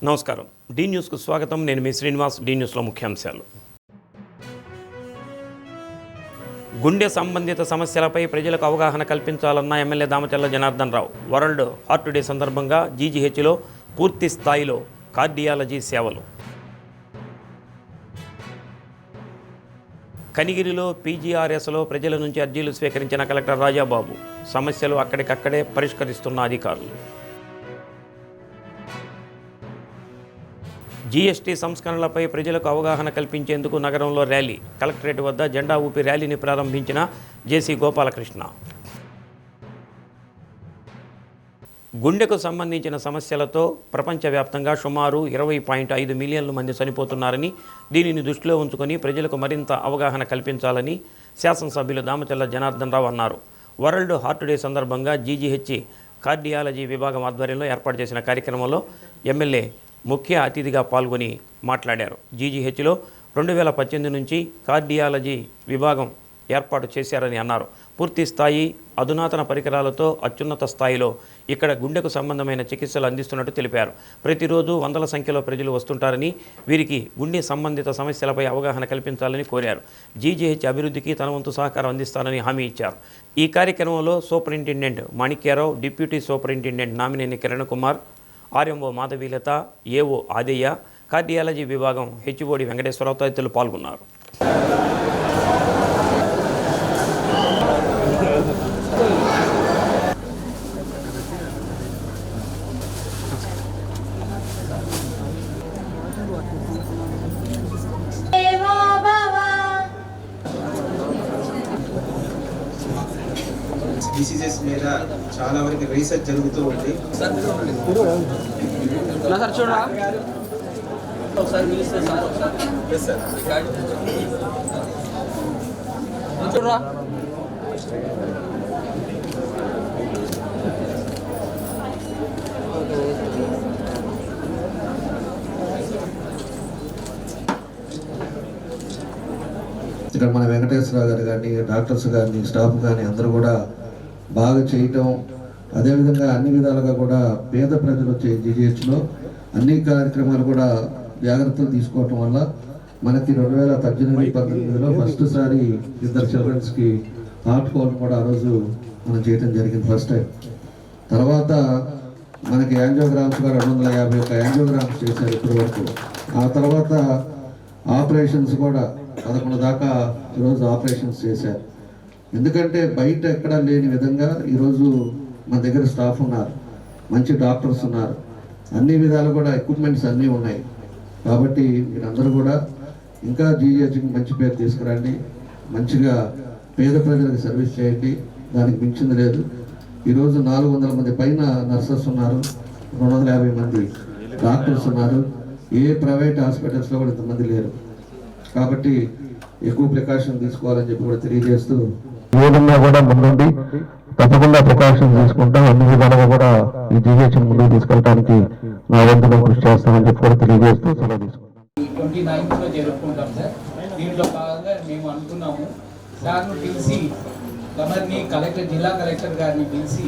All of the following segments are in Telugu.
నమస్కారం. డి న్యూస్కు స్వాగతం. నేను మీ శ్రీనివాస్. డి న్యూస్లో ముఖ్యాంశాలు. గుండె సంబంధిత సమస్యలపై ప్రజలకు అవగాహన కల్పించాలన్న MLA Damacharla Janardhan Rao. World heart day సందర్భంగా జీజీహెచ్లో పూర్తి స్థాయిలో కార్డియాలజీ సేవలు. కనిగిరిలో పీజీఆర్ఎస్లో ప్రజల నుంచి అర్జీలు స్వీకరించిన కలెక్టర్ రాజాబాబు. సమస్యలు అక్కడికక్కడే పరిష్కరిస్తున్న అధికారులు. జీఎస్టీ సంస్కరణలపై ప్రజలకు అవగాహన కల్పించేందుకు నగరంలో ర్యాలీ. కలెక్టరేట్ వద్ద జెండా ఊపి ర్యాలీని ప్రారంభించిన జేసీ గోపాలకృష్ణ. గుండెకు సంబంధించిన సమస్యలతో ప్రపంచవ్యాప్తంగా సుమారు 20.5 మిలియన్ల మంది చనిపోతున్నారని, దీనిని దృష్టిలో ఉంచుకొని ప్రజలకు మరింత అవగాహన కల్పించాలని శాసనసభ్యులు దామచర్ల జనార్దన్ రావు అన్నారు. వరల్డ్ హార్ట్ డే సందర్భంగా జీజీహెచ్ కార్డియాలజీ విభాగం ఆధ్వర్యంలో ఏర్పాటు చేసిన కార్యక్రమంలో ఎమ్మెల్యే ముఖ్య అతిథిగా పాల్గొని మాట్లాడారు. జీజీహెచ్లో 2018 నుంచి కార్డియాలజీ విభాగం ఏర్పాటు చేశారని అన్నారు. పూర్తి స్థాయి అధునాతన పరికరాలతో అత్యున్నత స్థాయిలో ఇక్కడ గుండెకు సంబంధమైన చికిత్సలు అందిస్తున్నట్టు తెలిపారు. ప్రతిరోజు వందల సంఖ్యలో ప్రజలు వస్తుంటారని, వీరికి గుండె సంబంధిత సమస్యలపై అవగాహన కల్పించాలని కోరారు. జీజీహెచ్ అభివృద్ధికి తన వంతు సహకారం అందిస్తానని హామీ ఇచ్చారు. ఈ కార్యక్రమంలో superintendent Manikya Rao, deputy superintendent Namineni Kiran Kumar, RMO Madhavilatha, AO Adaiah, cardiology విభాగం హెచ్ఓడి వెంకటేశ్వరరావు తదితరులు పాల్గొన్నారు. డిసీజెస్ మీద చాలా వరకు రీసెర్చ్ జరుగుతూ ఉంది. ఇక్కడ మన వెంకటేశ్వరరావు గారు కానీ, డాక్టర్స్ కానీ, స్టాఫ్ కానీ అందరూ కూడా బాగా చేయటం, అదేవిధంగా అన్ని విధాలుగా కూడా పేద ప్రజలు వచ్చే జీజీహెచ్లో అన్ని కార్యక్రమాలు కూడా జాగ్రత్తలు తీసుకోవటం వల్ల మనకి 2018-19లో ఫస్ట్ సారి 2 చిల్డ్రన్స్కి హార్ట్ హోల్ కూడా ఆ రోజు మనం చేయటం జరిగింది ఫస్ట్ టైం. తర్వాత మనకి యాంజియోగ్రామ్స్ కూడా 251 యాంజియోగ్రామ్స్ చేశారు ఇప్పటి వరకు. ఆ తర్వాత ఆపరేషన్స్ కూడా 11 దాకా ఈరోజు ఆపరేషన్స్ చేశారు. ఎందుకంటే బయట ఎక్కడా లేని విధంగా ఈరోజు మన దగ్గర స్టాఫ్ ఉన్నారు, మంచి డాక్టర్స్ ఉన్నారు, అన్ని విధాలు కూడా ఎక్విప్మెంట్స్ అన్నీ ఉన్నాయి. కాబట్టి మీరందరూ కూడా ఇంకా జీజీహెచ్కి మంచి పేరు తీసుకురండి, మంచిగా పేద ప్రజలకు సర్వీస్ చేయండి. దానికి మించింది లేదు. ఈరోజు 400 మంది పైన నర్సెస్ ఉన్నారు, 250 మంది డాక్టర్స్ ఉన్నారు. ఏ ప్రైవేట్ హాస్పిటల్స్లో కూడా ఇంతమంది లేరు. కాబట్టి ఎక్కువ ప్రికాషన్ తీసుకోవాలని చెప్పి కూడా తెలియజేస్తూ, ఏదన్నా కూడా ముందుండి తప్పకుండా ప్రికాషన్ తీసుకుంటాం, అన్ని విధాలుగా కూడా ఈ జీజీహెచ్ ముందుకు తీసుకెళ్ళడానికి నా వంతుగా కృషి చేస్తామని చెప్పి కూడా తెలియజేస్తూ సెలవు తీసుకుంటాం. 29th జరుపుకుంటాం సార్. దీంట్లో భాగంగా మేము అనుకున్నాము సార్ను పిలిచి, గవర్నర్ని, కలెక్టర్, జిల్లా కలెక్టర్ గారిని పిలిచి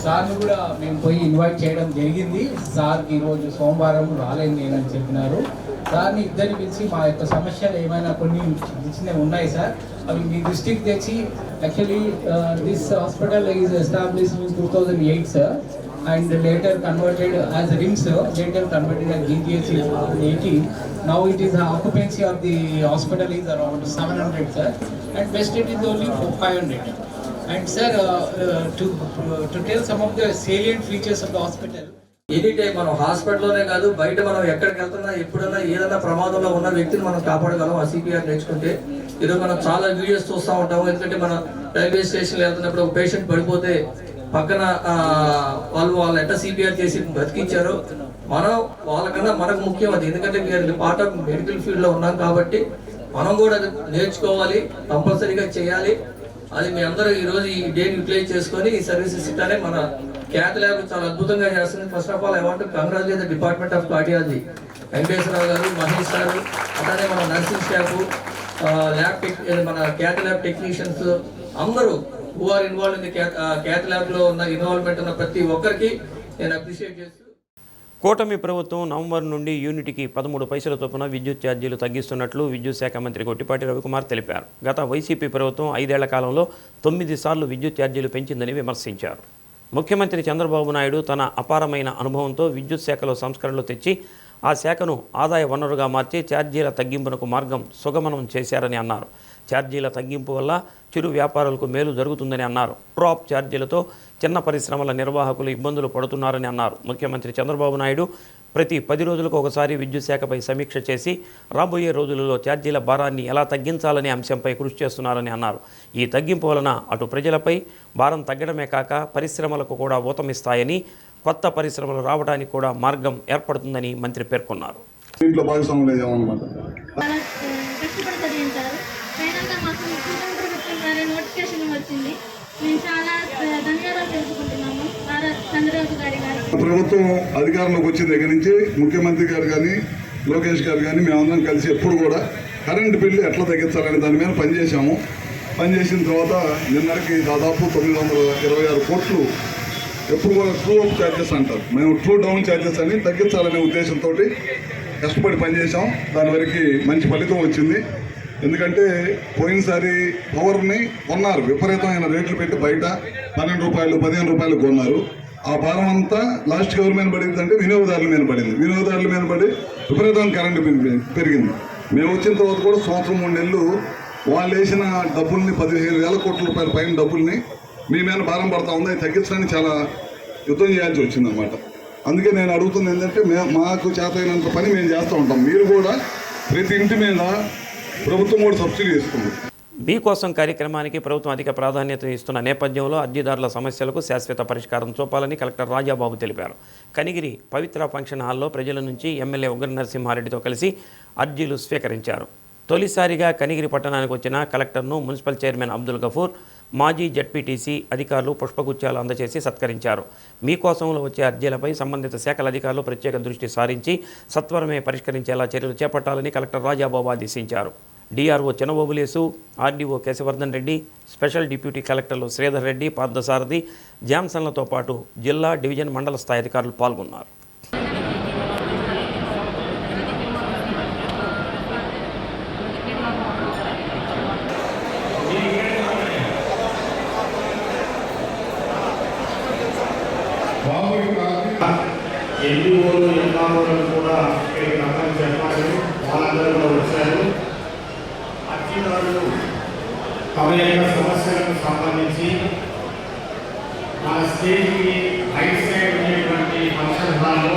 సార్ని కూడా మేము పోయి ఇన్వైట్ చేయడం జరిగింది. సార్కి ఈరోజు సోమవారం రాలేదు నేనని చెప్పినారు. సార్ని ఇద్దరిని పిలిచి మా యొక్క సమస్యలు ఏమైనా కొన్ని చిన్నవి ఉన్నాయి సార్, అవి మీ దృష్టికి తెచ్చి, actually this hospital is established in 2008 sir, and later converted as RIMS, later converted as GGH in 2018. Now it is the occupancy of the hospital is around 700 sir, and best it is only 500. And sir, to tell some of the salient features of the hospital. Any time మనం హాస్పిటల్లోనే కాదు, బయట మనం ఎక్కడికి వెళ్తున్నా ఎప్పుడైనా ఏదైనా ప్రమాదంలో ఉన్న వ్యక్తిని మనం కాపాడగలం ఆ సిపిఆర్ నేర్చుకుంటే. ఈరోజు మనం చాలా వీడియోస్ చూస్తూ ఉంటాము. ఎందుకంటే మనం రైల్వే స్టేషన్లో వెళ్తున్నప్పుడు ఒక పేషెంట్ పడిపోతే పక్కన వాళ్ళు ఎట్లా సిపిఆర్ చేసి బతికించారో, మనం వాళ్ళకన్నా మనకు ముఖ్యం అది. ఎందుకంటే వీఆర్ పార్ట్ ఆఫ్ మెడికల్ ఫీల్డ్లో ఉన్నాం కాబట్టి మనం కూడా అది నేర్చుకోవాలి, కంపల్సరీగా చేయాలి. అది మీ అందరూ ఈరోజు ఈ డేని యూటిలైజ్ చేసుకొని ఈ సర్వీసెస్ ఇట్లానే మన క్యాత్ ల్యాబ్ చాలా అద్భుతంగా చేస్తుంది. First of all I want to congratulate the department of cardiology, Venkateswara Rao garu, Mahesh garu, అట్లానే మన నర్సింగ్ స్టాఫ్, మన క్యాత్ ల్యాబ్ టెక్నీషియన్స్ అందరూ who are involved in the cath lab లో ఉన్న ఇన్వాల్వ్మెంట్ ఉన్న ప్రతి ఒక్కరికి నేను అప్రిషియేట్ చేస్తూ కూటమి ప్రభుత్వం నవంబర్ నుండి యూనిట్కి 13 పైసల చొప్పున విద్యుత్ ఛార్జీలు తగ్గిస్తున్నట్లు విద్యుత్ శాఖ మంత్రి గొట్టిపాటి రవికుమార్ తెలిపారు. గత వైసీపీ ప్రభుత్వం 5 ఏళ్ల కాలంలో 9 సార్లు విద్యుత్ ఛార్జీలు పెంచిందని విమర్శించారు. ముఖ్యమంత్రి చంద్రబాబు నాయుడు తన అపారమైన అనుభవంతో విద్యుత్ శాఖలో సంస్కరణలు తెచ్చి ఆ శాఖను ఆదాయ వనరుగా మార్చి ఛార్జీల తగ్గింపునకు మార్గం సుగమనం చేశారని అన్నారు. ఛార్జీల తగ్గింపు వల్ల చిరు వ్యాపారులకు మేలు జరుగుతుందని అన్నారు. డ్రాప్ ఛార్జీలతో చిన్న పరిశ్రమల నిర్వాహకులు ఇబ్బందులు పడుతున్నారని అన్నారు. ముఖ్యమంత్రి చంద్రబాబు నాయుడు ప్రతి 10 రోజులకు ఒకసారి విద్యుత్ శాఖపై సమీక్ష చేసి రాబోయే రోజులలో ఛార్జీల భారాన్ని ఎలా తగ్గించాలనే అంశంపై కృషి చేస్తున్నారని అన్నారు. ఈ తగ్గింపు వలన అటు ప్రజలపై భారం తగ్గడమే కాక పరిశ్రమలకు కూడా ఊతమిస్తాయని, కొత్త పరిశ్రమలు రావడానికి కూడా మార్గం ఏర్పడుతుందని మంత్రి పేర్కొన్నారు. దీంట్లో భాగస్వాములు అయ్యామన్నమాట. కష్టపడి చదివించారు. ఫైనల్గా మాకు ప్రభుత్వం ద్వారా నోటిఫికేషన్ వచ్చింది. మేము చాలా ధన్యవాదాలు తెలుసుకుంటున్నాము చంద్రబాబు గారి గారికి. ప్రభుత్వం అధికారంలోకి వచ్చిన దగ్గర నుంచి ముఖ్యమంత్రి గారు కానీ లోకేష్ గారు కానీ మేమందరం కలిసి ఎప్పుడు కూడా కరెంటు బిల్లు ఎట్లా తగ్గించాలనే దాని మీద పనిచేసాము. పనిచేసిన తర్వాత నిన్నటికి దాదాపు 926 కోట్లు ఎప్పుడు కూడా ట్రూ అప్ ఛార్జెస్ అంటారు, మేము ట్రూ డౌన్ ఛార్జెస్ అని తగ్గించాలనే ఉద్దేశంతో కష్టపడి పనిచేసాం. దాని వరకు మంచి ఫలితం వచ్చింది. ఎందుకంటే పోయినసారి పవర్ని కొన్నారు, విపరీతమైన రేట్లు పెట్టి బయట 12 రూపాయలు 15 రూపాయలు కొన్నారు. ఆ భారం అంతా లాస్ట్ ఎవరి మీద పడింది అంటే వినియోగదారుల మీద పడింది. వినియోగదారుల మీద పడి విపరీతమైన కరెంటు బిల్ పెరిగింది. మేము వచ్చిన తర్వాత కూడా సంవత్సరం 3 నెలలు వాళ్ళు వేసిన డబ్బుల్ని 15,000 కోట్ల రూపాయల పైన డబ్బుల్ని మీ మీద భారం పడతా ఉంది. అది తగ్గించడానికి చాలా యుద్ధం చేయాల్సి వచ్చిందనమాట. అందుకే నేను అడుగుతుంది ఏంటంటే మాకు చేతైనంత పని మేము చేస్తూ ఉంటాం. మీరు కూడా ప్రతి ఇంటి మీద ప్రభుత్వం కూడా సబ్సిడీ ఇస్తుంది. మీకోసం కార్యక్రమానికి ప్రభుత్వం అధిక ప్రాధాన్యత ఇస్తున్న నేపథ్యంలో అర్జీదారుల సమస్యలకు శాశ్వత పరిష్కారం చూపాలని కలెక్టర్ రాజాబాబు తెలిపారు. కనిగిరి పవిత్ర ఫంక్షన్ హాల్లో ప్రజల నుంచి ఎమ్మెల్యే ఉగ్ర నరసింహారెడ్డితో కలిసి అర్జీలు స్వీకరించారు. తొలిసారిగా కనిగిరి పట్టణానికి వచ్చిన కలెక్టర్ను మున్సిపల్ చైర్మన్ అబ్దుల్ గఫూర్, మాజీ జడ్పీటీసీ అధికారులు పుష్పగుచ్చాలు అందజేసి సత్కరించారు. మీకోసంలో వచ్చే అర్జీలపై సంబంధిత శాఖల అధికారులు ప్రత్యేక దృష్టి సారించి సత్వరమే పరిష్కరించేలా చర్యలు చేపట్టాలని కలెక్టర్ రాజాబాబు ఆదేశించారు. DRO Chinabobulesu, RDO Keshavardhan Reddy, special deputy కలెక్టర్లు శ్రీధర్ రెడ్డి, పార్థసారథి, జాన్సన్లతో పాటు జిల్లా, డివిజన్, మండల స్థాయి అధికారులు పాల్గొన్నారు. ఎన్డీఓలు ఎంఆర్ఓలు కూడా ఇక్కడికి రమ్మని చెప్పారు. వాళ్ళందరూ కూడా వచ్చారు. అర్జీదారులు తమ యొక్క సమస్యలకు సంబంధించి మన స్టేజ్కి రైట్ సైడ్ ఉండేటువంటి ఫంక్షన్ హాల్లో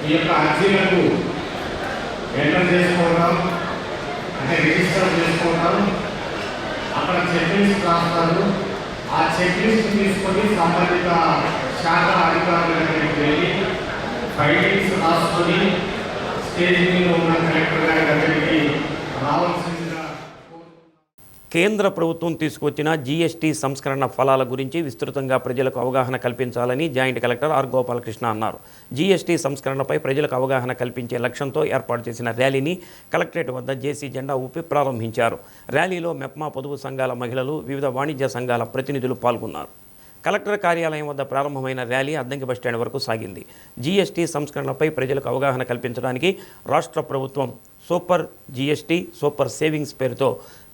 ఈ యొక్క అర్జీలకు ఎంటర్ చేసుకోవడం, అంటే రిజిస్టర్ చేసుకోవడం, అక్కడ చెక్ లిస్ట్ రాస్తారు. ఆ చెక్ లిస్ట్ తీసుకొని సంబంధిత శాఖ అధికారుల దగ్గరికి వెళ్ళి ఫైలింగ్స్ రాసుకొని స్టేజ్ మీద ఉన్న కలెక్టర్ గారి దగ్గరికి రావాల్సిందిగా. కేంద్ర ప్రభుత్వం తీసుకొచ్చిన జీఎస్టీ సంస్కరణ ఫలాల గురించి విస్తృతంగా ప్రజలకు అవగాహన కల్పించాలని జాయింట్ కలెక్టర్ ఆర్ గోపాలకృష్ణ అన్నారు. జీఎస్టీ సంస్కరణపై ప్రజలకు అవగాహన కల్పించే లక్ష్యంతో ఏర్పాటు చేసిన ర్యాలీని కలెక్టరేట్ వద్ద జేసీ జెండా ఊపి ప్రారంభించారు. ర్యాలీలో మెప్మా పొదుపు సంఘాల మహిళలు, వివిధ వాణిజ్య సంఘాల ప్రతినిధులు పాల్గొన్నారు. కలెక్టర్ కార్యాలయం వద్ద ప్రారంభమైన ర్యాలీ అద్దంకి బస్టాండ్ వరకు సాగింది. జీఎస్టీ సంస్కరణలపై ప్రజలకు అవగాహన కల్పించడానికి రాష్ట్ర ప్రభుత్వం సూపర్ జీఎస్టీ, సూపర్ సేవింగ్స్ పేరుతో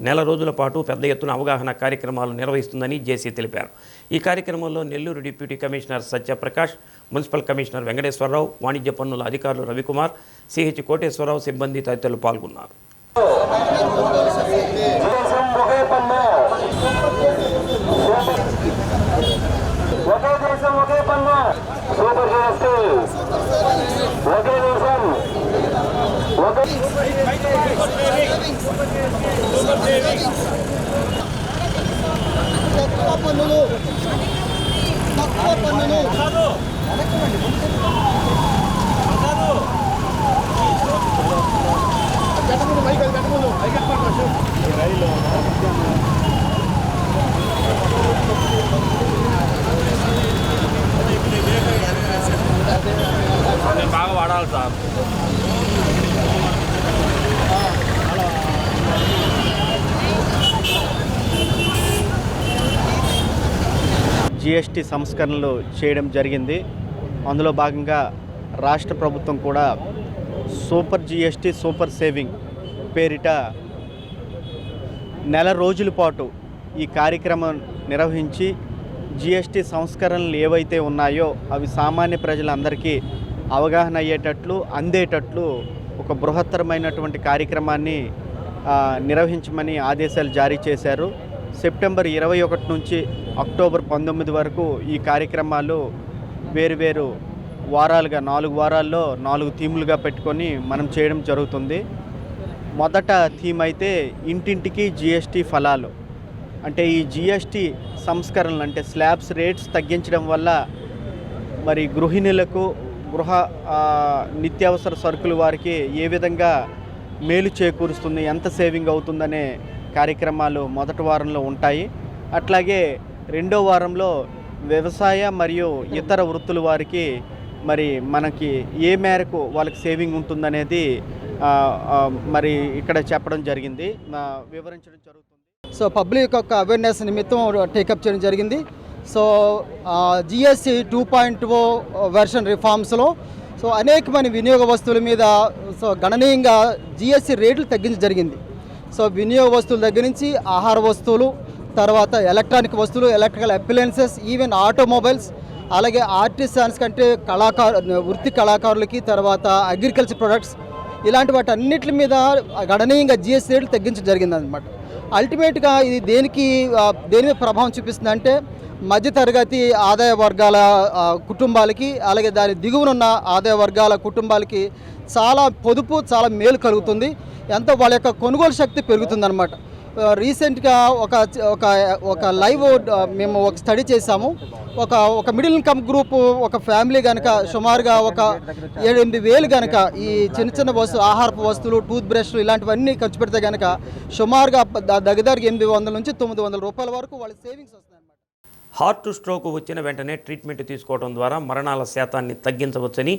నెల రోజుల పాటు పెద్ద ఎత్తున అవగాహన కార్యక్రమాలు నిర్వహిస్తుందని జేసీ తెలిపారు. ఈ కార్యక్రమంలో Nellore deputy commissioner Satyaprakash, municipal commissioner Venkateswara Rao, వాణిజ్య పన్నుల అధికారులు రవికుమార్, సిహెచ్ కోటేశ్వరరావు సిబ్బంది తదితరులు పాల్గొన్నారు. ఒకే దేశం ఒకే పన్ను, సూపర్ జీఎస్టీ, ఒకే దేశం ఒకే పన్నులు, తక్కువ పన్నులు. బాగా వాడాలి సార్. జిఎస్టీ సంస్కరణలు చేయడం జరిగింది. అందులో భాగంగా రాష్ట్ర ప్రభుత్వం కూడా సూపర్ జిఎస్టీ సూపర్ సేవింగ్ పేరిట నెల రోజుల పాటు ఈ కార్యక్రమం నిర్వహించి జిఎస్టీ సంస్కరణలు ఏవైతే ఉన్నాయో అవి సామాన్య ప్రజలందరికీ అవగాహన అయ్యేటట్లు అందేటట్లు ఒక బృహత్తరమైనటువంటి కార్యక్రమాన్ని నిర్వహించమని ఆదేశాలు జారీ చేశారు. సెప్టెంబర్ 21 నుంచి అక్టోబర్ 19 వరకు ఈ కార్యక్రమాలు వేరువేరు వారాలుగా 4 వారాల్లో 4 థీములుగా పెట్టుకొని మనం చేయడం జరుగుతుంది. మొదట థీమ్ అయితే ఇంటింటికి జిఎస్టీ ఫలాలు. అంటే ఈ జిఎస్టీ సంస్కరణలు అంటే స్లాబ్స్ రేట్స్ తగ్గించడం వల్ల మరి గృహిణులకు గృహ నిత్యావసర సరుకుల వారికి ఏ విధంగా మేలు చేకూరుస్తుంది, ఎంత సేవింగ్ అవుతుందనే కార్యక్రమాలు మొదటి వారంలో ఉంటాయి. అట్లాగే రెండో వారంలో వ్యవసాయ మరియు ఇతర వృత్తుల వారికి మరి మనకి ఏ మేరకు వాళ్ళకి సేవింగ్ ఉంటుందనేది మరి ఇక్కడ చెప్పడం జరిగింది, వివరించడం జరుగుతుంది. సో పబ్లిక్ యొక్క అవేర్నెస్ నిమిత్తం టేకప్ చేయడం జరిగింది. సో జిఎస్టీ 2.0 వెర్షన్ రిఫార్మ్స్లో సో అనేకమైన వినియోగ వస్తువుల మీద సో గణనీయంగా జిఎస్టీ రేట్లు తగ్గించడం జరిగింది. సో వినియోగ వస్తువుల దగ్గర నుంచి ఆహార వస్తువులు, తర్వాత ఎలక్ట్రానిక్ వస్తువులు, ఎలక్ట్రికల్ అప్లయన్సెస్, ఈవెన్ ఆటోమొబైల్స్, అలాగే ఆర్టిసాన్స్ కంటే వృత్తి కళాకారులకి, తర్వాత అగ్రికల్చర్ ప్రొడక్ట్స్, ఇలాంటి వాటి అన్నిటి మీద గణనీయంగా జిఎస్టీ రేట్లు తగ్గించడం జరిగిందనమాట. అల్టిమేట్గా ఇది దేని మీద ప్రభావం చూపిస్తుంది అంటే మధ్యతరగతి ఆదాయ వర్గాల కుటుంబాలకి, అలాగే దాని దిగువనున్న ఆదాయ వర్గాల కుటుంబాలకి చాలా పొదుపు, చాలా మేలు కలుగుతుంది. ఎంతో వాళ్ళ యొక్క కొనుగోలు శక్తి పెరుగుతుందన్నమాట. రీసెంట్గా ఒక లైవ్ మేము ఒక స్టడీ చేశాము. ఒక మిడిల్ ఇన్కమ్ గ్రూపు ఒక ఫ్యామిలీ కనుక సుమారుగా ఒక 7-8 వేలు కనుక ఈ చిన్న ఆహారపు వస్తువులు, టూత్ బ్రష్లు ఇలాంటివన్నీ ఖర్చు పెడితే కనుక సుమారుగా దగ్గరగా 800 నుంచి 900 రూపాయల వరకు వాళ్ళ సేవింగ్స్ వస్తాయి. హార్ట్ స్ట్రోక్ వచ్చిన వెంటనే ట్రీట్మెంట్ తీసుకోవడం ద్వారా మరణాల శాతాన్ని తగ్గించవచ్చని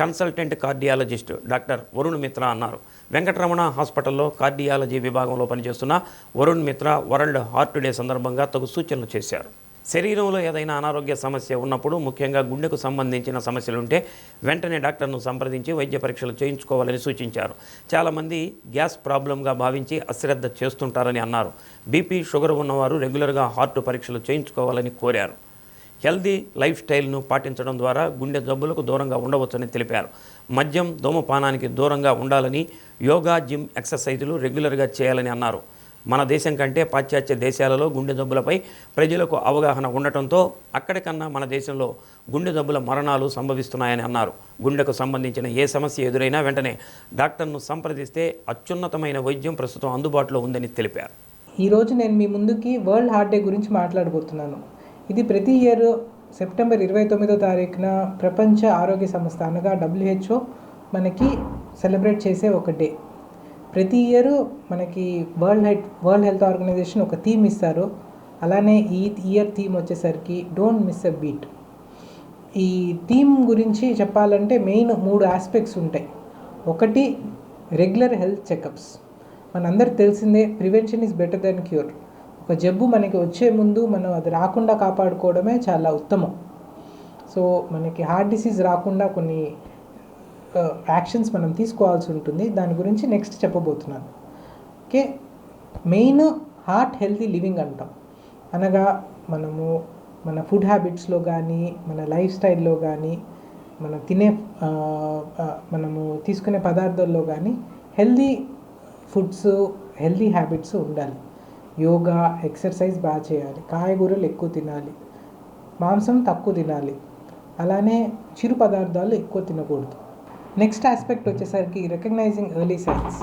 consultant cardiologist doctor Varun Mitra అన్నారు. వెంకటరమణ హాస్పిటల్లో కార్డియాలజీ విభాగంలో పనిచేస్తున్న Varun Mitra world heart day సందర్భంగా తగు సూచనలు చేశారు. శరీరంలో ఏదైనా అనారోగ్య సమస్య ఉన్నప్పుడు, ముఖ్యంగా గుండెకు సంబంధించిన సమస్యలుంటే వెంటనే డాక్టర్ను సంప్రదించి వైద్య పరీక్షలు చేయించుకోవాలని సూచించారు. చాలామంది గ్యాస్ ప్రాబ్లంగా భావించి అశ్రద్ధ చేస్తుంటారని అన్నారు. బీపీ, షుగర్ ఉన్నవారు రెగ్యులర్గా హార్ట్ పరీక్షలు చేయించుకోవాలని కోరారు. హెల్దీ లైఫ్ స్టైల్ను పాటించడం ద్వారా గుండె జబ్బులకు దూరంగా ఉండవచ్చని తెలిపారు. మద్యం, ధూమపానానికి దూరంగా ఉండాలని, యోగా, జిమ్, ఎక్సర్సైజులు రెగ్యులర్గా చేయాలని అన్నారు. మన దేశం కంటే పాశ్చాత్య దేశాలలో గుండె జబ్బులపై ప్రజలకు అవగాహన ఉండటంతో అక్కడికన్నా మన దేశంలో గుండె జబ్బుల మరణాలు సంభవిస్తున్నాయని అన్నారు. గుండెకు సంబంధించిన ఏ సమస్య ఎదురైనా వెంటనే డాక్టర్ను సంప్రదిస్తే అత్యున్నతమైన వైద్యం ప్రస్తుతం అందుబాటులో ఉందని తెలిపారు. ఈరోజు నేను మీ ముందుకి వరల్డ్ హార్ట్ డే గురించి మాట్లాడబోతున్నాను. ఇది ప్రతి ఇయర్ సెప్టెంబర్ 29వ తారీఖున ప్రపంచ ఆరోగ్య సంస్థ అనగా WHO మనకి సెలబ్రేట్ చేసే ఒక డే. ప్రతి ఇయర్ మనకి వరల్డ్ హెల్త్ ఆర్గనైజేషన్ ఒక థీమ్ ఇస్తారు. అలానే ఈ ఇయర్ థీమ్ వచ్చేసరికి డోంట్ మిస్ ఎ బీట్. ఈ థీమ్ గురించి చెప్పాలంటే మెయిన్ 3 ఆస్పెక్ట్స్ ఉంటాయి. ఒకటి రెగ్యులర్ హెల్త్ చెకప్స్. మనందరికి తెలిసిందే prevention is better than cure. ఒక జబ్బు మనకి వచ్చే ముందు మనం అది రాకుండా కాపాడుకోవడమే చాలా ఉత్తమం. సో మనకి హార్ట్ డిసీజ్ రాకుండా కొన్ని యాక్షన్స్ మనం తీసుకోవాల్సి ఉంటుంది. దాని గురించి నెక్స్ట్ చెప్పబోతున్నాను. Okay, main heart healthy living అంటాం. అనగా మనము మన ఫుడ్ హ్యాబిట్స్లో కానీ, మన లైఫ్ స్టైల్లో కానీ, మనము తీసుకునే పదార్థాల్లో కానీ హెల్దీ ఫుడ్స్, హెల్దీ హ్యాబిట్స్ ఉండాలి. యోగా, ఎక్సర్సైజ్ బాగా చేయాలి, కాయగూరలు ఎక్కువ తినాలి, మాంసం తక్కువ తినాలి, అలానే చిరు పదార్థాలు ఎక్కువ తినకూడదు. నెక్స్ట్ ఆస్పెక్ట్ వచ్చేసరికి రికగ్నైజింగ్ ఎర్లీ సైన్స్.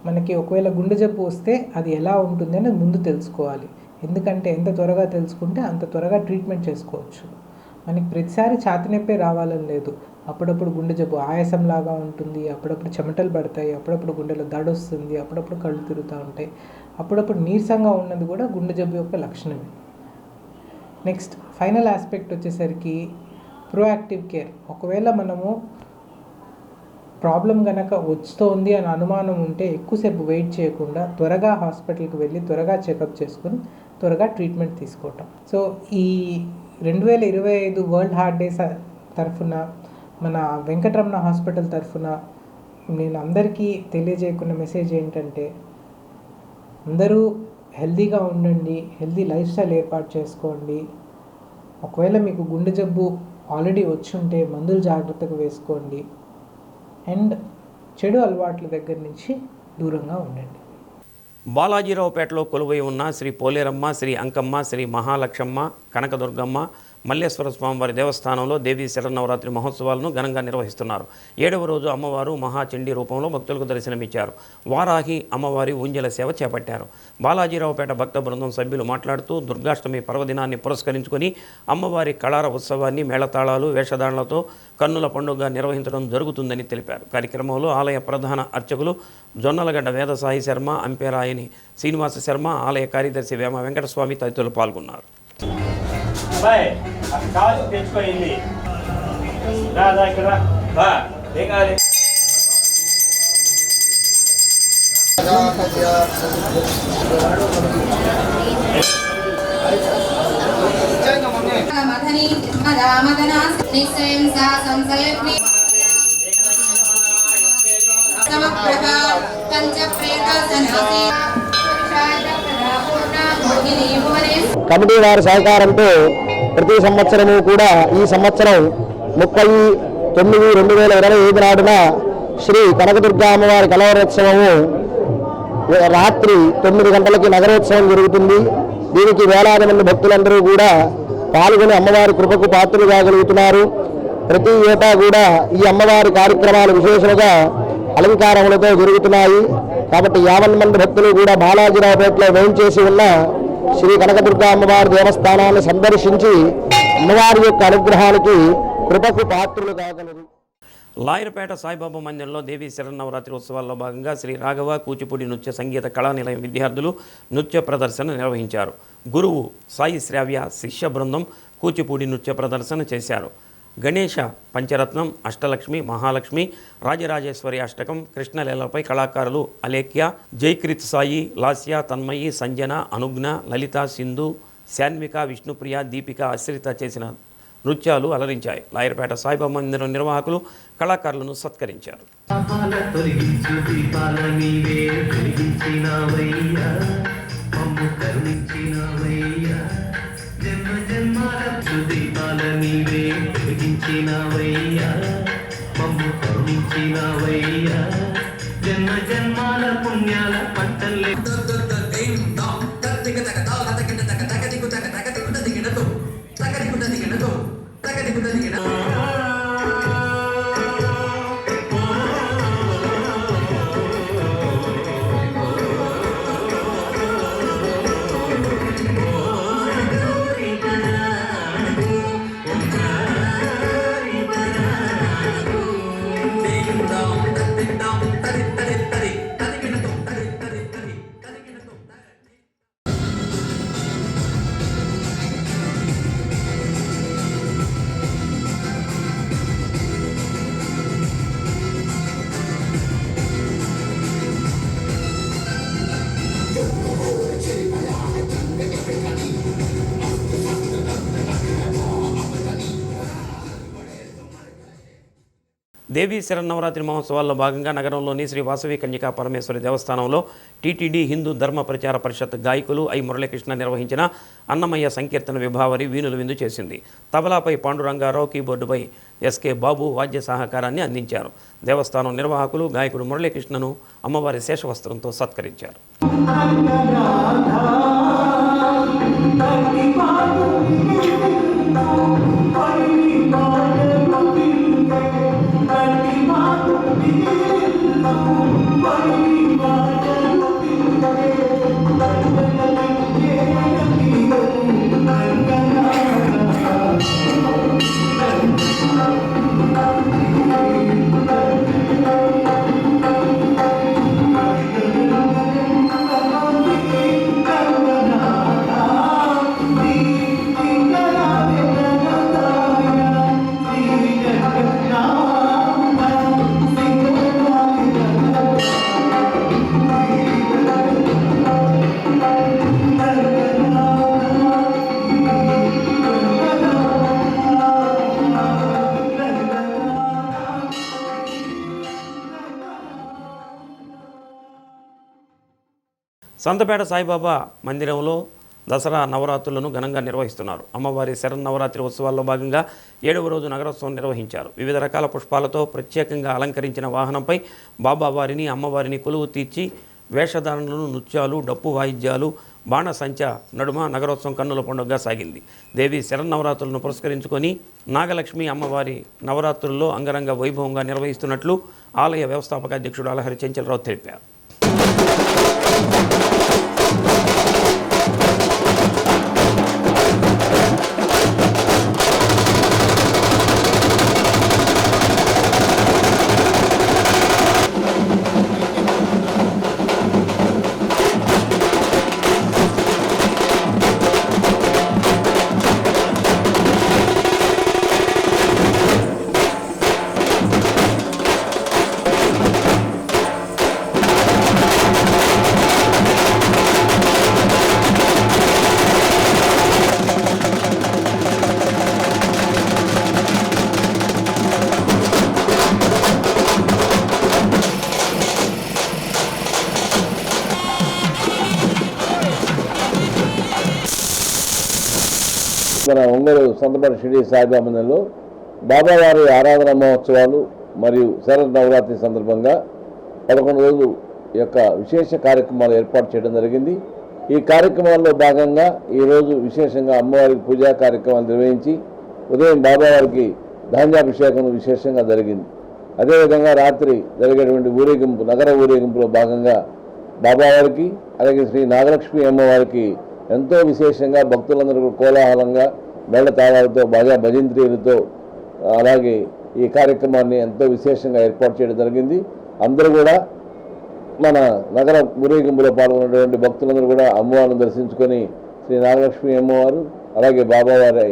మనకి ఒకవేళ గుండె జబ్బు వస్తే అది ఎలా ఉంటుంది అనేది ముందు తెలుసుకోవాలి. ఎందుకంటే ఎంత త్వరగా తెలుసుకుంటే అంత త్వరగా ట్రీట్మెంట్ చేసుకోవచ్చు. మనకి ప్రతిసారి ఛాతీ నొప్పి రావాలని లేదు. అప్పుడప్పుడు గుండె జబ్బు ఆయాసంలాగా ఉంటుంది, అప్పుడప్పుడు చెమటలు పడతాయి, అప్పుడప్పుడు గుండెలో దడ వస్తుంది, అప్పుడప్పుడు కళ్ళు తిరుగుతూ ఉంటాయి, అప్పుడప్పుడు నీరసంగా ఉన్నది కూడా గుండె జబ్బు యొక్క లక్షణమే. నెక్స్ట్ ఫైనల్ ఆస్పెక్ట్ వచ్చేసరికి ప్రోయాక్టివ్ కేర్. ఒకవేళ మనము ప్రాబ్లం కనుక వస్తుంది అని అనుమానం ఉంటే ఎక్కువసేపు వెయిట్ చేయకుండా త్వరగా హాస్పిటల్కి వెళ్ళి త్వరగా చెకప్ చేసుకుని త్వరగా ట్రీట్మెంట్ తీసుకోవటం. సో ఈ 2025 వరల్డ్ హార్ట్ డే తరఫున మన వెంకటరమణ హాస్పిటల్ తరఫున నేను అందరికీ తెలియజేయకున్న మెసేజ్ ఏంటంటే, అందరూ హెల్తీగా ఉండండి, హెల్తీ లైఫ్ స్టైల్ ఏర్పాటు చేసుకోండి. ఒకవేళ మీకు గుండె జబ్బు ఆల్రెడీ వచ్చుంటే మందులు జాగ్రత్తగా వేసుకోండి. అండ్ చెడు అలవాట్ల దగ్గర నుంచి దూరంగా ఉండండి. బాలాజీరావుపేటలో కొలువై ఉన్న శ్రీ పోలేరమ్మ, శ్రీ అంకమ్మ, శ్రీ మహాలక్ష్మమ్మ, కనకదుర్గమ్మ, మల్లేశ్వర స్వామివారి దేవస్థానంలో దేవీ శరన్నవరాత్రి మహోత్సవాలను ఘనంగా నిర్వహిస్తున్నారు. 7వ రోజు అమ్మవారు మహాచండీ రూపంలో భక్తులకు దర్శనమిచ్చారు. వారాహి అమ్మవారి ఊంజల సేవ చేపట్టారు. బాలాజీరావుపేట భక్త బృందం సభ్యులు మాట్లాడుతూ దుర్గాష్టమి పర్వదినాన్ని పురస్కరించుకొని అమ్మవారి కళార ఉత్సవాన్ని మేళతాళాలు, వేషధారణలతో కన్నుల పండుగగా నిర్వహించడం జరుగుతుందని తెలిపారు. కార్యక్రమంలో ఆలయ ప్రధాన అర్చకులు జొన్నలగడ్డ వేదసాయి శర్మ, అంపేరాయని శ్రీనివాస శర్మ, ఆలయ కార్యదర్శి వేమ వెంకటస్వామి తదితరులు పాల్గొన్నారు. తెచ్చుకోయింది ఇక్కడ ఏం కాదు. కమిటీ వారి సహకారంతో ప్రతి సంవత్సరము కూడా ఈ సంవత్సరం 30/9/2025 నాడున శ్రీ కనకదుర్గా అమ్మవారి కలవరోత్సవము రాత్రి 9 గంటలకి నగరోత్సవం జరుగుతుంది. దీనికి వేలాది మంది భక్తులందరూ కూడా పాల్గొని అమ్మవారి కృపకు పాత్రలు కాగలుగుతున్నారు. ప్రతి ఏటా కూడా ఈ అమ్మవారి కార్యక్రమాలు విశేషంగా అలంకారములతో జరుగుతున్నాయి. కాబట్టి 50 మంది భక్తులు కూడా బాలాజీరావుపేటలో వేయించేసి ఉన్న శ్రీ కనకదుర్గా అమ్మవారి దేవస్థానాన్ని సందర్శించి అమ్మవారి యొక్క అనుగ్రహానికి కృపకు పాత్రులు కాగలరు. లాయర్పేట సాయిబాబా మందిరంలో దేవీ శరన్నవరాత్రి ఉత్సవాల్లో భాగంగా శ్రీ రాఘవ కూచిపూడి నృత్య సంగీత కళానిలయం విద్యార్థులు నృత్య ప్రదర్శన నిర్వహించారు. గురువు సాయి శ్రావ్య శిష్య బృందం కూచిపూడి నృత్య ప్రదర్శన చేశారు. గణేష పంచరత్నం, అష్టలక్ష్మి, మహాలక్ష్మి, రాజరాజేశ్వరి అష్టకం, కృష్ణలీలపై కళాకారులు అలేఖ్య, జైక్రిత్ సాయి, లాస్య, తన్మయి, సంజన, అనుజ్ఞ, లలిత, సింధు, శాన్విక, విష్ణుప్రియ, దీపిక, అశ్రిత చేసిన నృత్యాలు అలరించాయి. లాయర్పేట సాయిబాబా మందిరం నిర్వాహకులు కళాకారులను సత్కరించారు. దేవీ శరన్నవరాత్రి మహోత్సవాల్లో భాగంగా నగరంలోని శ్రీ వాసవి కన్యకా పరమేశ్వరి దేవస్థానంలో టీటీడీ హిందూ ధర్మ ప్రచార పరిషత్ గాయకులు ఐ మురళీకృష్ణ నిర్వహించిన అన్నమయ్య సంకీర్తన విభావరి వీణులు విందు చేసింది. తబలాపై పాండురంగారావు, కీబోర్డుపై ఎస్కే బాబు వాద్య సహకారాన్ని అందించారు. దేవస్థానం నిర్వాహకులు గాయకుడు మురళీకృష్ణను అమ్మవారి శేషవస్త్రంతో సత్కరించారు. సంతపేట సాయిబాబా మందిరంలో దసరా నవరాత్రులను ఘనంగా నిర్వహిస్తున్నారు. అమ్మవారి శరన్నవరాత్రి ఉత్సవాల్లో భాగంగా 7వ రోజు నగరోత్సవం నిర్వహించారు. వివిధ రకాల పుష్పాలతో ప్రత్యేకంగా అలంకరించిన వాహనంపై బాబావారిని అమ్మవారిని కొలువు తీర్చి వేషధారణలు, నృత్యాలు, డప్పు వాయిద్యాలు, బాణసంచ నడుమ నగరోత్సవం కన్నుల పండుగగా సాగింది. దేవి శరన్నవరాత్రులను పురస్కరించుకొని నాగలక్ష్మి అమ్మవారి నవరాత్రుల్లో అంగరంగ వైభవంగా నిర్వహిస్తున్నట్లు ఆలయ వ్యవస్థాపక అధ్యక్షుడు అలహరి చెంచలరావు తెలిపారు. మన ఒంగోలు సంతపేట షిరిడి సాయిబాబా మందిరంలో బాబావారి ఆరాధన మహోత్సవాలు మరియు శరద్ నవరాత్రి సందర్భంగా 11 రోజులు యొక్క విశేష కార్యక్రమాలు ఏర్పాటు చేయడం జరిగింది. ఈ కార్యక్రమాల్లో భాగంగా ఈరోజు విశేషంగా అమ్మవారికి పూజా కార్యక్రమాలు నిర్వహించి ఉదయం బాబావారికి ధాన్యాభిషేకం విశేషంగా జరిగింది. అదేవిధంగా రాత్రి జరిగేటువంటి ఊరేగింపు, నగర ఊరేగింపులో భాగంగా బాబావారికి అలాగే శ్రీ నాగలక్ష్మి అమ్మవారికి ఎంతో విశేషంగా భక్తులందరూ కోలాహలంగా మేళ తాళాలతో బాగా భజంత్రీలతో అలాగే ఈ కార్యక్రమాన్ని ఎంతో విశేషంగా ఏర్పాటు చేయడం జరిగింది. అందరూ కూడా మన నగర ఊరేగింపులో పాల్గొన్నటువంటి భక్తులందరూ కూడా అమ్మవారిని దర్శించుకొని శ్రీ నాగలక్ష్మి అమ్మవారు అలాగే బాబావారి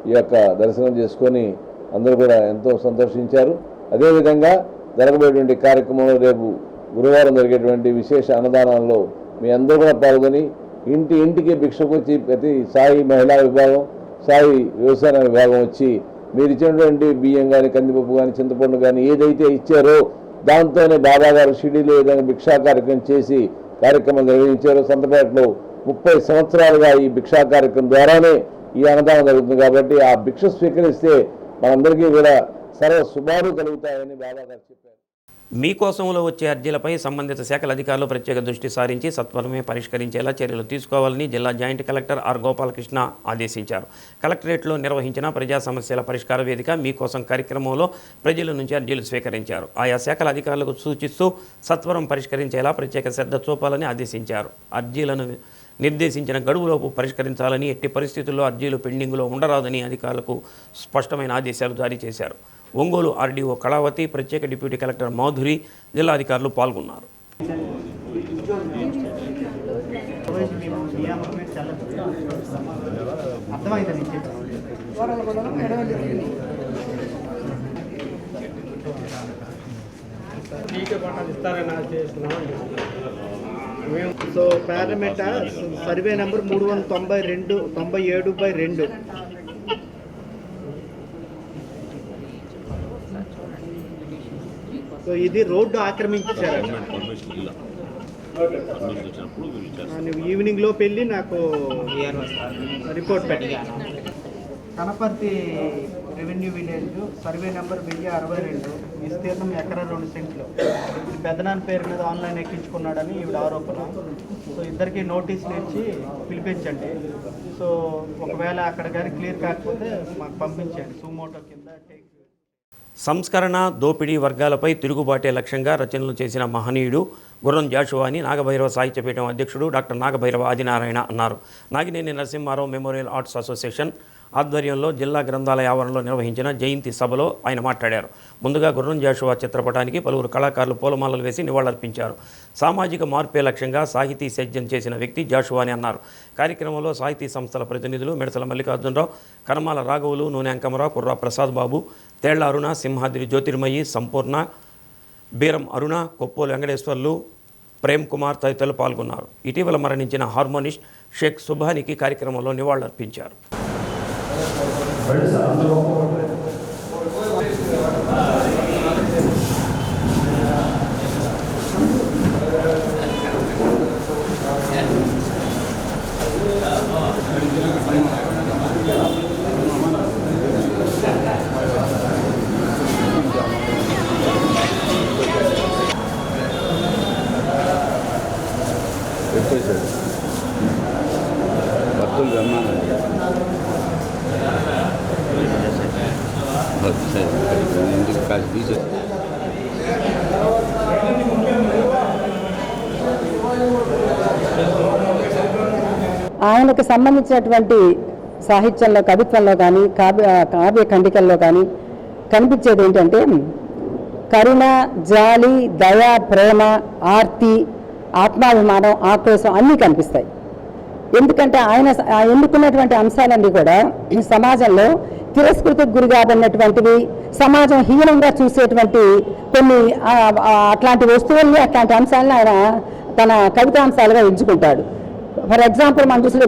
ఈ యొక్క దర్శనం చేసుకొని అందరూ కూడా ఎంతో సంతోషించారు. అదేవిధంగా జరగబోయేటువంటి కార్యక్రమంలో రేపు గురువారం జరిగేటువంటి విశేష అన్నదానంలో మీ అందరూ కూడా పాల్గొని ఇంటికి భిక్షకు వచ్చి ప్రతి సాయి మహిళా విభాగం, సాయి వ్యవసాయ విభాగం వచ్చి మీరు ఇచ్చినటువంటి బియ్యం కానీ, కందిపప్పు కానీ, చింతపండు కానీ ఏదైతే ఇచ్చారో దాంతోనే బాబా గారు షిరిడీలో ఏదైనా భిక్షా కార్యక్రమం చేసి కార్యక్రమం నిర్వహించారో. సంతపేటలో 30 సంవత్సరాలుగా ఈ భిక్షా కార్యక్రమం ద్వారానే ఈ అన్నదానం జరుగుతుంది. కాబట్టి ఆ భిక్ష స్వీకరిస్తే మనందరికీ కూడా సర్వ శుభాలు కలుగుతాయని బాబా గారు చెప్పారు. మీకోసంలో వచ్చే అర్జీలపై సంబంధిత శాఖల అధికారులు ప్రత్యేక దృష్టి సారించి సత్వరమే పరిష్కరించేలా చర్యలు తీసుకోవాలని జిల్లా జాయింట్ కలెక్టర్ ఆర్ గోపాలకృష్ణ ఆదేశించారు. కలెక్టరేట్లో నిర్వహించిన ప్రజా సమస్యల పరిష్కార వేదిక మీకోసం కార్యక్రమంలో ప్రజల నుంచి అర్జీలు స్వీకరించారు. ఆయా శాఖల అధికారులకు సూచిస్తూ సత్వరం పరిష్కరించేలా ప్రత్యేక శ్రద్ధ చూపాలని ఆదేశించారు. అర్జీలను నిర్దేశించిన గడువులోపు పరిష్కరించాలని, ఎట్టి పరిస్థితుల్లో అర్జీలు పెండింగ్లో ఉండరాదని అధికారులకు స్పష్టమైన ఆదేశాలు జారీ చేశారు. ఒంగోలు ఆర్డీఓ కళావతి, ప్రత్యేక డిప్యూటీ కలెక్టర్ మాధురి, జిల్లా అధికారులు పాల్గొన్నారు. So parliament survey number 392/97/2. So ఇది రోడ్డు ఆక్రమించారు. నువ్వు ఈవినింగ్ లోపు వెళ్ళి నాకు రిపోర్ట్ పెట్టి. Kanaparthi revenue village survey number 1062, విస్తీర్ణం ఎకరా 2 సెంట్లు. ఇది పెద్దనాన్న పేరు మీద ఆన్లైన్ ఎక్కించుకున్నాడని ఈవిడ ఆరోపణ. సో ఇద్దరికి నోటీసులు ఇచ్చి పిలిపించండి. సో ఒకవేళ అక్కడ కానీ క్లియర్ కాకపోతే మాకు పంపించండి. సుమోటో కింద టేక్. సంస్కరణ, దోపిడీ వర్గాలపై తిరుగుబాటే లక్ష్యంగా రచనలు చేసిన మహనీయుడు గుర్రం జాషువా అని నాగభైరవ సాహిత్యపీఠం అధ్యక్షుడు డాక్టర్ నాగభైరవ ఆదినారాయణ అన్నారు. Nagineni Narasimha Rao memorial arts association ఆధ్వర్యంలో జిల్లా గ్రంథాలయ ఆవరణలో నిర్వహించిన జయంతి సభలో ఆయన మాట్లాడారు. ముందుగా గుర్రం జాషువా చిత్రపటానికి పలువురు కళాకారులు పూలమాలలు వేసి నివాళులర్పించారు. సామాజిక మార్పే లక్ష్యంగా సాహితీ సేద్యం చేసిన వ్యక్తి జాషువా అని అన్నారు. కార్యక్రమంలో సాహితీ సంస్థల ప్రతినిధులు మిడతల మల్లికార్జునరావు, కనమాల రాఘవులు, నూనె అంకమరావు, కుర్రా ప్రసాద్ బాబు, తేళ్ల అరుణ, సింహాద్రి జ్యోతిర్మయి, సంపూర్ణ, బీరం అరుణ, కొప్పోలు వెంకటేశ్వర్లు, ప్రేమ్ కుమార్ తదితరులు పాల్గొన్నారు. ఇటీవల మరణించిన హార్మోనిస్ట్ షేక్ సుబానికి కార్యక్రమంలో నివాళులర్పించారు. చేశాడు భక్తులు బ్రహ్మానంద ఇంటికి కాసి తీసేది. ఆయనకు సంబంధించినటువంటి సాహిత్యంలో, కవిత్వంలో కానీ, కావ్య ఖండికల్లో కానీ కనిపించేది ఏంటంటే కరుణ, జాలి, దయ, ప్రేమ, ఆర్తి, ఆత్మాభిమానం, ఆక్రోశం అన్నీ కనిపిస్తాయి. ఎందుకంటే ఆయన ఎన్నుకున్నటువంటి అంశాలన్నీ కూడా సమాజంలో తిరస్కృతికి గురి కాబడినటువంటివి, సమాజం హీనంగా చూసేటువంటి కొన్ని అట్లాంటి వస్తువుల్ని, అట్లాంటి అంశాలను ఆయన తన కవితాంశాలుగా ఎంచుకుంటాడు. ఫర్ ఎగ్జాంపుల్ మనం చూసిన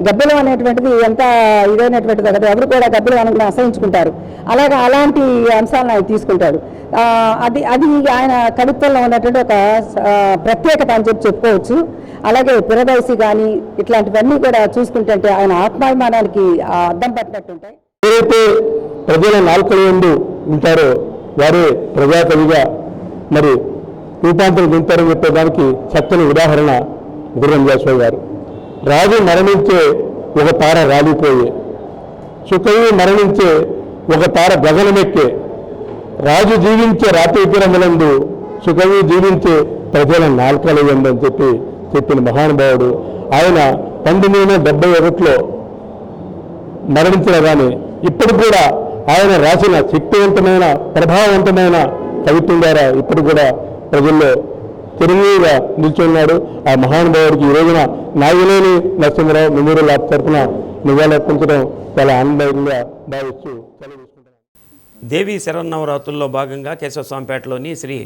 గబ్బిలం అనేటువంటిది ఎంత ఇదైనటువంటిది కదా, ఎవరు కూడా గబ్బిలం అనుకుని అసహించుకుంటారు. అలాంటి అంశాలను ఆయన తీసుకుంటాడు. అది ఆయన కవిత్వంలో ఉన్నటువంటి ఒక ప్రత్యేకత అని చెప్పుకోవచ్చు. అలాగే పిరదైసి కానీ ఇట్లాంటివన్నీ కూడా చూసుకుంటే ఆయన ఆత్మాభిమానానికి అద్దం పట్టినట్టుంటాయి. ఎవరైతే ప్రజల నాలుకల యందు ఉంటారో వారే ప్రజాకవిగా మరి రూపాంతరం చెందుతారని చెప్పేదానికి చక్కని ఉదాహరణ గుర్రంజాస్వామి గారు. రాజు మరణించే ఒక తార రాలిపోయే, సుఖవి మరణించే ఒక తార గగనమెక్కే, రాజు జీవించే రాత్రి తీరములందు సుఖవి జీవించే ప్రజల నాల్కలయ్యందని చెప్పిన మహానుభావుడు. ఆయన 1971లో మరణించిన కానీ ఇప్పుడు కూడా ఆయన రాసిన శక్తివంతమైన, ప్రభావవంతమైన కవిత్వం ద్వారా ఇప్పుడు కూడా ప్రజల్లో తిరుగుగా నిల్చున్నాడు. ఆ మహానుభావుడికి ఈ రోజున నాగినేని నరసింహరావు మెమోరియల్ ఆఫ్ తరఫున నివాళులర్పించడం చాలా ఆనందంగా భావిస్తూ సెలవుకుంటున్నాను. దేవీ శరన్నవరాత్రుల్లో భాగంగా కేశవస్వామిపేటలోని శ్రీ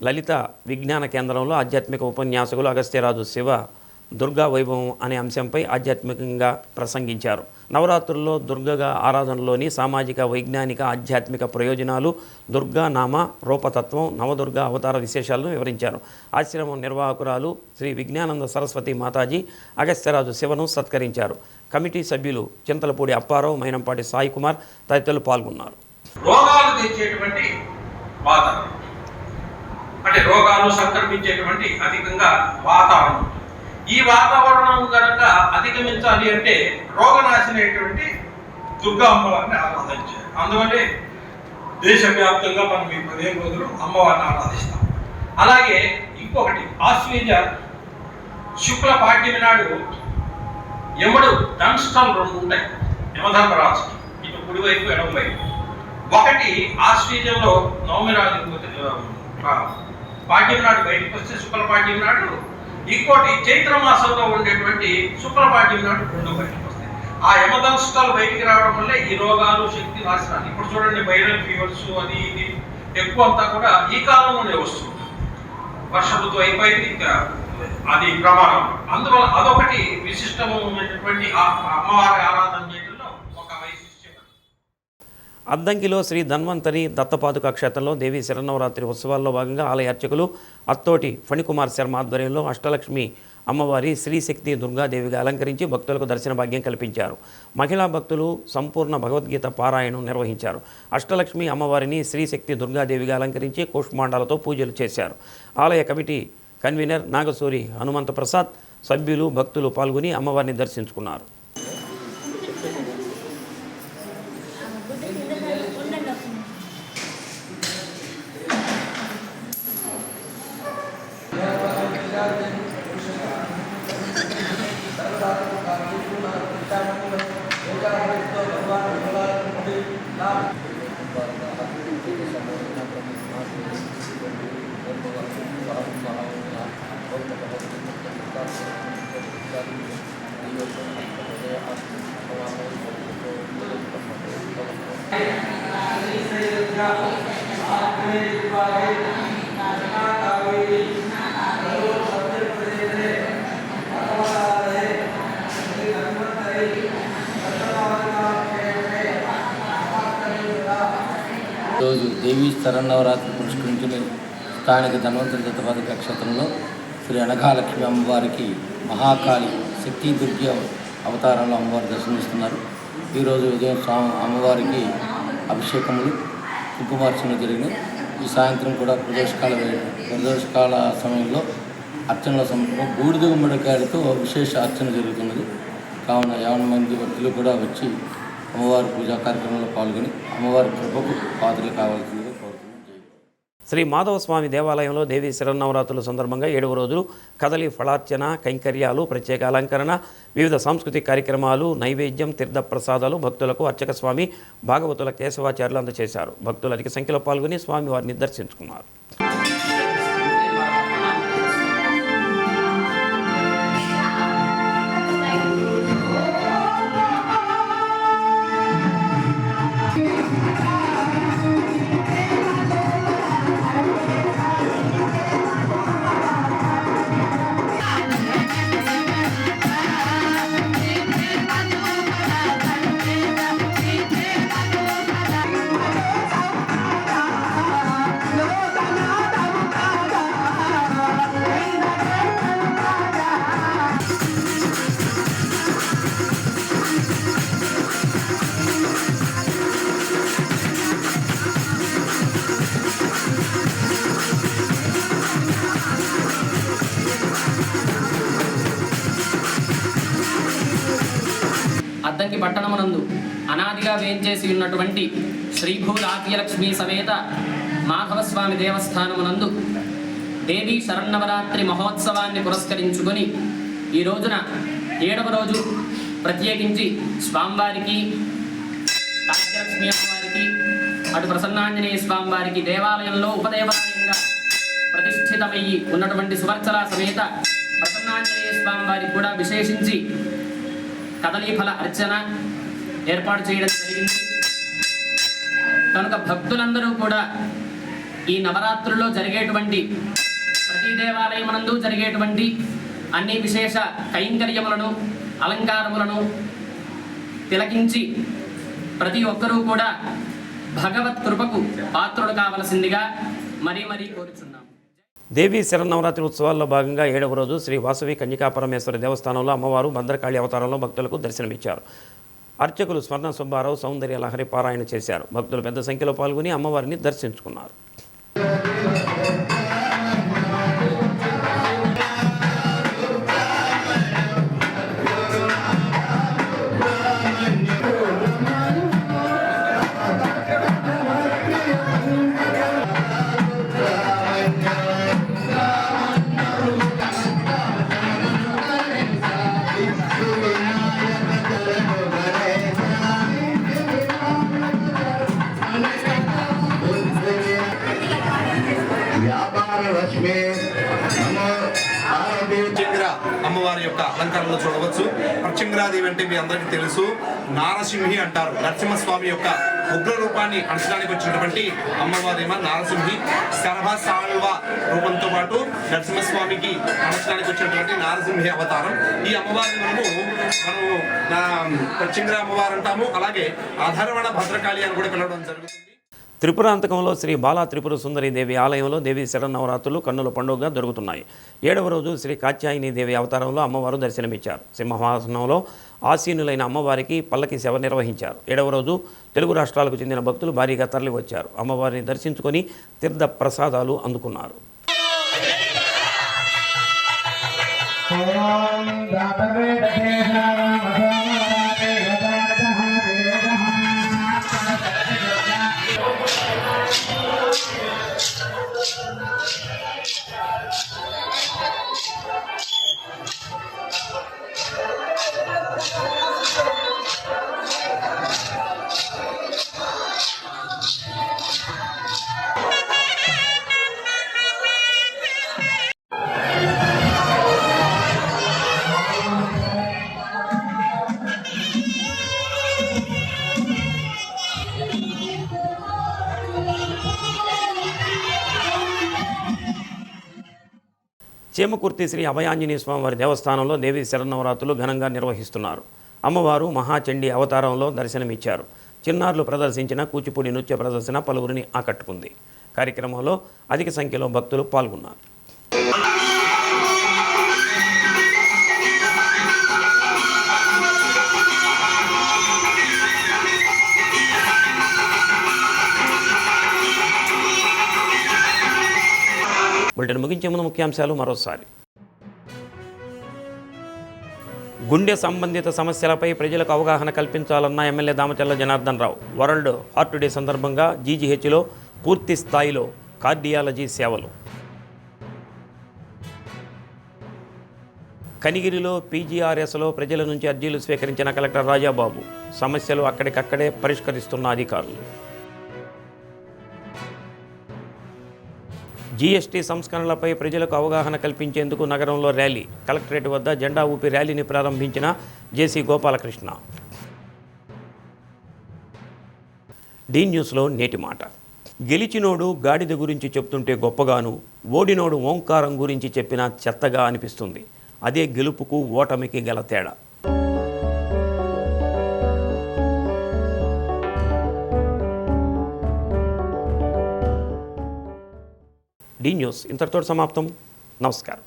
లలిత విజ్ఞాన కేంద్రంలో ఆధ్యాత్మిక ఉపన్యాసకులు అగస్త్యరాజు శివ దుర్గా వైభవం అనే అంశంపై ఆధ్యాత్మికంగా ప్రసంగించారు. నవరాత్రుల్లో దుర్గగా ఆరాధనలోని సామాజిక, వైజ్ఞానిక, ఆధ్యాత్మిక ప్రయోజనాలు, దుర్గా నామ రూపతత్వం, నవదుర్గా అవతార విశేషాలను వివరించారు. ఆశ్రమం నిర్వాహకురాలు శ్రీ విజ్ఞానంద సరస్వతి మాతాజీ అగస్త్యరాజు శివను సత్కరించారు. కమిటీ సభ్యులు చింతలపూడి అప్పారావు, మైనంపాటి సాయి కుమార్ తదితరులు పాల్గొన్నారు. రోగాలు తెచ్చేటువంటి వాతావరణం అంటే రోగాలు సంక్రమించేటువంటి అధికంగా వాతావరణం. ఈ వాతావరణం కనుక అధిగమించాలి అంటే రోగనాశినటువంటి దుర్గా అమ్మవారిని ఆరాధించాలి. అందువల్లే దేశవ్యాప్తంగా మనం ఈ 15 రోజులు అమ్మవారిని ఆరాధిస్తాం. అలాగే ఇంకొకటి ఆశ్వీజ శుక్ల పాడ్యమి నాడు యముడు దంష్టాలు 2 ఉంటాయి యమధర్మరాజుకి, ఇటు కుడివైపు ఎడమవైపు. ఒకటి ఆశ్వీజంలో నవమి రాజు పాడ్యం నాడు బయటకు వస్తే శుక్ల పాడ్యం నాడు, ఇంకోటి చైత్ర మాసంలో ఉండేటువంటి శుక్ల పాడ్యం నాడు 2 బయటకు వస్తాయి. ఆ యమదంష్టాలు బయటికి రావడం వల్లే ఈ రోగాలు, శక్తి నాశనాలు. ఇప్పుడు చూడండి వైరల్ ఫీవర్స్ అది ఇది ఎక్కువ అంతా కూడా ఈ కాలంలోనే వస్తుంది. వర్ష ఋతువు అయిపోయింది, ఇంకా అది ప్రమాణం. అందువల్ల అదొకటి విశిష్టమైనటువంటి అమ్మవారి ఆరాధన చేయడంలో ఒక వైశిష్ట్యం. అద్దంకిలో శ్రీ ధన్వంతరి దత్తపాదుక క్షేత్రంలో దేవీ శరన్నవరాత్రి ఉత్సవాల్లో భాగంగా ఆలయ అర్చకులు అత్తోటి ఫణికుమార్ శర్మ ఆధ్వర్యంలో అష్టలక్ష్మి అమ్మవారి శ్రీశక్తి దుర్గాదేవిగా అలంకరించి భక్తులకు దర్శన భాగ్యం కల్పించారు. మహిళా భక్తులు సంపూర్ణ భగవద్గీత పారాయణం నిర్వహించారు. అష్టలక్ష్మి అమ్మవారిని శ్రీశక్తి దుర్గాదేవిగా అలంకరించి కూష్మాండాలతో పూజలు చేశారు. ఆలయ కమిటీ కన్వీనర్ నాగసూరి హనుమంత ప్రసాద్, సభ్యులు, భక్తులు పాల్గొని అమ్మవారిని దర్శించుకున్నారు. ఈరోజు దేవీ శరన్నవరాత్రి పురస్కరించుకుని స్థానిక ధన్వంతరి దత్తపాదుక క్షేత్రంలో శ్రీ అనఘాలక్ష్మి అమ్మవారికి మహాకాళి శక్తి దుర్గి అవతారంలో అమ్మవారు దర్శనమిస్తున్నారు. ఈరోజు ఉదయం అమ్మవారికి అభిషేకములు, కుంకుమార్చనలు జరిగినాయి. ఈ సాయంత్రం కూడా ప్రదోషకాల సమయంలో అర్చనల సమయంలో బూడిద గుమ్మడికాయలతో విశేష అర్చన జరుగుతున్నది. కావున 50 మంది భక్తులు కూడా వచ్చి అమ్మవారి పూజా కార్యక్రమంలో పాల్గొని అమ్మవారి కృపకు పాత్రలు కావాల్సిందిగా కోరుతున్నాం. శ్రీ మాధవ స్వామి దేవాలయంలో దేవీ శరన్నవరాత్రుల సందర్భంగా 7వ రోజు కదలి ఫలార్చన, కైంకర్యాలు, ప్రత్యేక అలంకరణ, వివిధ సాంస్కృతిక కార్యక్రమాలు, నైవేద్యం, తీర్థ ప్రసాదాలు భక్తులకు అర్చక స్వామి భాగవతుల కేశవాచార్యులు అందజేశారు. భక్తులు అధిక సంఖ్యలో పాల్గొని స్వామివారిని దర్శించుకున్నారు. అద్దంకి పట్టణమునందు అనాదిగా వేంచేసి ఉన్నటువంటి శ్రీభూరాజ్యలక్ష్మీ సమేత మాధవస్వామి దేవస్థానమునందు దేవీ శరన్నవరాత్రి మహోత్సవాన్ని పురస్కరించుకొని ఈ రోజున 7వ రోజు ప్రత్యేకించి స్వామివారికి, రాజ్యలక్ష్మీ అమ్మవారికి, అటు ప్రసన్నాంజనేయ స్వామివారికి దేవాలయంలో ఉపదేవాలయంగా ప్రతిష్ఠితమయ్యి ఉన్నటువంటి సువర్చల సమేత ప్రసన్నాంజనేయ స్వామివారికి కూడా విశేషించి కదలీఫల అర్చన ఏర్పాటు చేయడం జరిగింది. కనుక భక్తులందరూ కూడా ఈ నవరాత్రుల్లో జరిగేటువంటి ప్రతి దేవాలయమునందు జరిగేటువంటి అన్ని విశేష కైంకర్యములను, అలంకారములను తిలకించి ప్రతి ఒక్కరూ కూడా భగవత్ కృపకు పాత్రుడు కావలసిందిగా మరీ కోరుచున్నాం. దేవీ శరన్నవరాత్రి ఉత్సవాల్లో భాగంగా 7వ రోజు శ్రీ వాసవి కన్యకాపరమేశ్వరి దేవస్థానంలో అమ్మవారు భద్రకాళి అవతారంలో భక్తులకు దర్శనమిచ్చారు. అర్చకులు స్వర్ణ సుబ్బారావు సౌందర్య లహరి పారాయణ చేశారు. భక్తులు పెద్ద సంఖ్యలో పాల్గొని అమ్మవారిని దర్శించుకున్నారు. అమ్మవారి యొక్క అలంకరణలో చూడవచ్చు. ప్రత్యంగిరాదేవి అంటే మీ అందరికీ తెలుసు, నారసింహి అంటారు. నరసింహస్వామి యొక్క ఉగ్ర రూపాన్ని అణచడానికి వచ్చినటువంటి అమ్మవారేమో నారసింహి. శరభ సాల్వ రూపంతో పాటు నరసింహస్వామికి అణచడానికి వచ్చినటువంటి నారసింహి అవతారం. ఈ అమ్మవారిని మనము ప్రత్యంగిర అమ్మవారు అంటాము. అలాగే అధర్వణ భద్రకాళి అని కూడా పిలవడం జరుగుతుంది. త్రిపురాంతకంలో శ్రీ బాలా త్రిపుర సుందరి దేవి ఆలయంలో దేవీ శరన్నవరాత్రులు కన్నుల పండుగగా జరుగుతున్నాయి. 7వ రోజు శ్రీ కాత్యాయని దేవి అవతారంలో అమ్మవారు దర్శనమిచ్చారు. సింహవాసనంలో ఆసీనులైన అమ్మవారికి పల్లకి సేవ నిర్వహించారు. 7వ రోజు తెలుగు రాష్ట్రాలకు చెందిన భక్తులు భారీగా తరలివచ్చారు. అమ్మవారిని దర్శించుకొని తీర్థ ప్రసాదాలు అందుకున్నారు. చేమకుర్తి శ్రీ అభయాంజనేయ స్వామివారి దేవస్థానంలో దేవీ శరన్నవరాత్రులు ఘనంగా నిర్వహిస్తున్నారు. అమ్మవారు మహాచండీ అవతారంలో దర్శనమిచ్చారు. చిన్నారులు ప్రదర్శించిన కూచిపూడి నృత్య ప్రదర్శన పలువురిని ఆకట్టుకుంది. కార్యక్రమంలో అధిక సంఖ్యలో భక్తులు పాల్గొన్నారు. బులెటిన్ ముగించే ముందు ముఖ్యాంశాలు మరోసారి. గుండె సంబంధిత సమస్యలపై ప్రజలకు అవగాహన కల్పించాలన్న MLA Damacharla Janardhan Rao. World heart day సందర్భంగా జీజీహెచ్లో పూర్తి స్థాయిలో కార్డియాలజీ సేవలు. కనిగిరిలో పీజీఆర్ఎస్లో ప్రజల నుంచి అర్జీలు స్వీకరించిన కలెక్టర్ రాజాబాబు. సమస్యలు అక్కడికక్కడే పరిష్కరిస్తున్న అధికారులు. జీఎస్టీ సంస్కరణలపై ప్రజలకు అవగాహన కల్పించేందుకు నగరంలో ర్యాలీ. కలెక్టరేట్ వద్ద జెండా ఊపి ర్యాలీని ప్రారంభించిన జేసీ గోపాలకృష్ణ. డీ న్యూస్లో నేటి మాట. గెలిచినోడు గాడిద గురించి చెప్తుంటే గొప్పగాను, ఓడినోడు ఓంకారం గురించి చెప్పినా చెత్తగా అనిపిస్తుంది. అదే గెలుపుకు ఓటమికి గల తేడా. డీ న్యూస్ ఇంతటితో సమాప్తం. నమస్కారం.